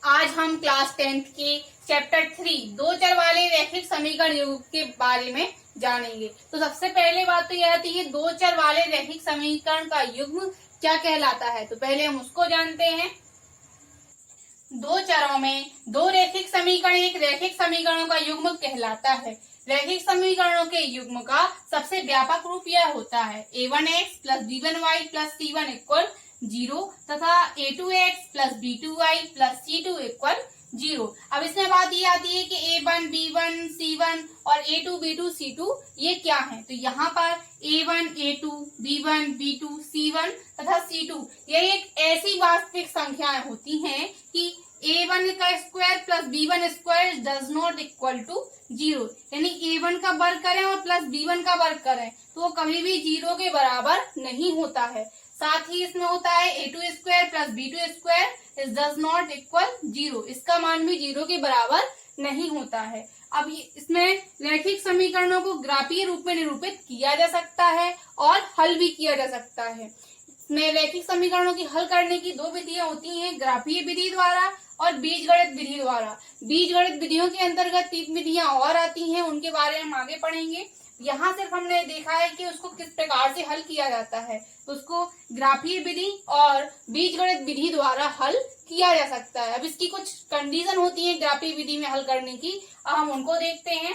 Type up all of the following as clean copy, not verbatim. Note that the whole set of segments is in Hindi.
आज हम क्लास 10th के चैप्टर 3 दो चर वाले रैखिक समीकरण युग्म के बारे में जानेंगे। तो सबसे पहले बात तो यह आती है दो चर वाले रैखिक समीकरण का युग्म क्या कहलाता है। तो पहले हम उसको जानते हैं। दो चरों में दो रैखिक समीकरण एक रैखिक समीकरणों का युग्म कहलाता है। रैखिक समीकरणों के युग्म का सबसे व्यापक रूप यह होता है a1x plus b1y plus c1 equal 0 तथा a2x plus b2y plus c2 equal 0। अब इसमें बात ये आती है कि a1 b1 c1 और a2 b2 c2 ये क्या है। तो यहाँ पर a1 a2 b1 b2 c1 तथा c2 ये एक ऐसी वास्तविक संख्याएं होती हैं कि a1 का square plus b1 square does not equal to 0, यानी a1 का वर्ग करें और प्लस b1 का वर्ग करें तो वो कभी भी 0 के बराबर नहीं होता है। साथ ही इसमें होता है a2 square plus b2 square is does not equal 0, इसका मान भी 0 के बराबर नहीं होता है। अब इसमें रैखिक समीकरणों को ग्राफीय रूप में निरूपित किया जा सकता है और हल भी किया जा सकता है। इसमें रैखिक समीकरणों की हल करने की दो विधियां होती हैं, ग्राफीय विधि द्वारा और बीजगणित विधि द्वारा। बीजगणित विधियों के अंतर्गत 3 विधियां और आती हैं, उनके बारे में हम आगे पढ़ेंगे। यहाँ सिर्फ हमने देखा है कि उसको किस प्रकार से हल किया जाता है, तो उसको ग्राफीय विधि और बीजगणित विधि द्वारा हल किया जा सकता है। अब इसकी कुछ कंडीशन होती है ग्राफीय विधि में हल करने की, अब हम उनको देखते हैं।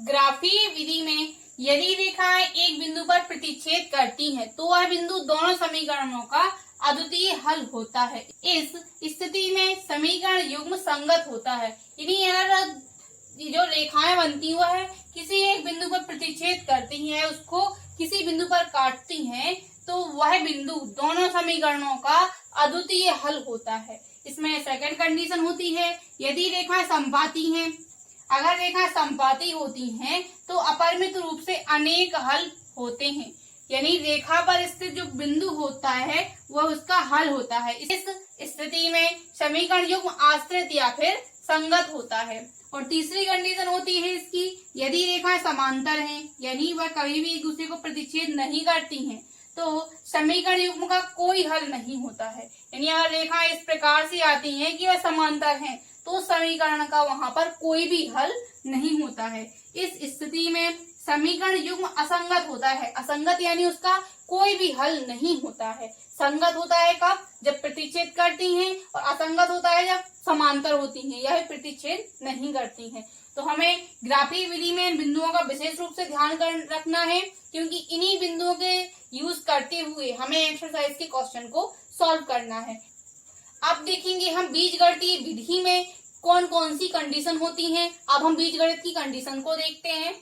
ग्राफीय विधि में यदि रेखाएं एक बिंदु पर प्रतिच्छेद करती हैं तो वह बिंदु दोनों समीकरणों का अद्वितीय हल होता है। इस स्थिति में समीकरण युग्म संगत होता है, यानी यहाँ जो रेखाएं बनती हुआ है किसी एक बिंदु पर प्रतिच्छेद करती हैं, उसको किसी बिंदु पर काटती हैं तो वह बिंदु दोनों समीकरणों का अद्वितीय हल होता है। इसमें सेकंड कंडीशन होती है यदि रेखाएं समपाती हैं। अगर रेखाएं समपाती होती हैं तो अपरिमित रूप से अनेक हल होते हैं, यानी रेखा पर स्थित जो बिंदु होता है वह उसका हल होता है। इस स्थिति में समीकरण युग्म आश्रित या फिर संगत होता है। और तीसरी कंडीशन होती है इसकी यदि रेखाएं समांतर हैं, यानी वह कभी भी एक दूसरे को प्रतिच्छेद नहीं करती हैं, तो समीकरण युग्म का कोई हल नहीं होता है। यानी अगर रेखाएं इस प्रकार से आती हैं कि वह समांतर हैं तो समीकरण का वहां पर कोई भी हल नहीं होता है। इस स्थिति में समीकरण युग्म असंगत होता है। असंगत यानी उसका कोई भी हल नहीं होता है। संगत होता है कब, जब प्रतिच्छेद करती हैं, और असंगत होता है जब समांतर होती हैं या फिर प्रतिच्छेद नहीं करती हैं। तो हमें ग्राफीय विधि में इन बिंदुओं का विशेष रूप से ध्यान रखना है, क्योंकि इन्हीं बिंदुओं के यूज करते हुए हमें एक्सरसाइज के क्वेश्चन को सॉल्व करना है। अब देखेंगे हम बीजगणितीय विधि में कौन कौन सी कंडीशन होती हैं। अब हम बीजगणित की कंडीशन को देखते हैं।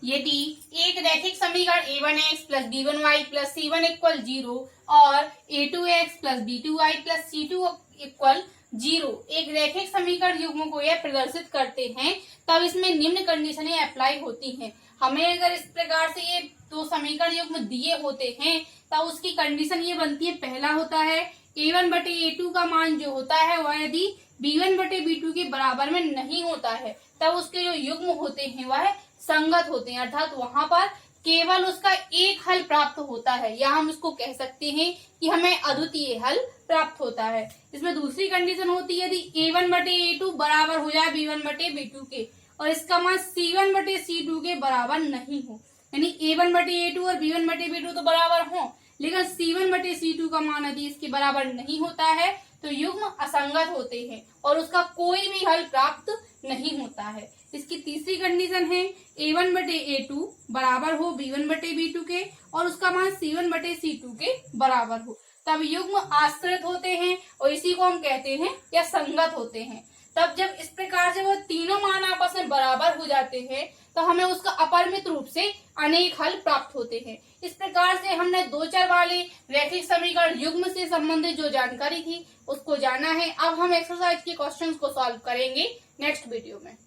यदि एक रैखिक समीकरण a1x plus b1y plus c1 equal 0 और a2x plus b2y plus c2 equal 0 एक रैखिक समीकरण युग्म को यह प्रदर्शित करते हैं, तब इसमें निम्न कंडीशनें अप्लाई होती हैं। हमें अगर इस प्रकार से ये दो समीकरण युग्म दिए होते हैं तब उसकी कंडीशन ये बनती है। पहला होता है a1 बटे a2 का मान जो होता है वह यदि b1 बटे b2 के बराबर में नहीं होता है तब उसके जो युग्म होते हैं वह संगत होते हैं, अर्थात वहां पर केवल उसका एक हल प्राप्त होता है, या हम उसको कह सकते हैं कि हमें अद्वितीय हल प्राप्त होता है। इसमें दूसरी कंडीशन होती है यदि a1 बटे a2 बराबर हो जाए b1 बटे b2 के और इसका मान c1 बटे c2 के बराबर नहीं हो, यानी a1 बटे a2 और b1 बटे b2 तो बराबर हो लेकिन c1 बटे c2 का मान यदि इसके बराबर नहीं होता है तो युग्म असंगत होते हैं और उसका कोई भी हल प्राप्त नहीं होता है। इसकी तीसरी कंडीशन है a1 बटे a2 बराबर हो b1 बटे b2 के और उसका मान c1 बटे c2 के बराबर हो, तब युग्म आश्रित होते हैं और इसी को हम कहते हैं या संगत होते हैं। तब जब इस प्रकार से वो तीनों मान आपस में बराबर हो जाते हैं तो हमें उसका अपरिमित रूप से अनेक हल प्राप्त होते हैं। इस प्रकार से हमने दो चर वाले रैखिक समीकरण युग्म से संबंधित जो जानकारी थी उसको जाना है। अब हम एक्सरसाइज के क्वेश्चंस को सॉल्व करेंगे नेक्स्ट वीडियो में।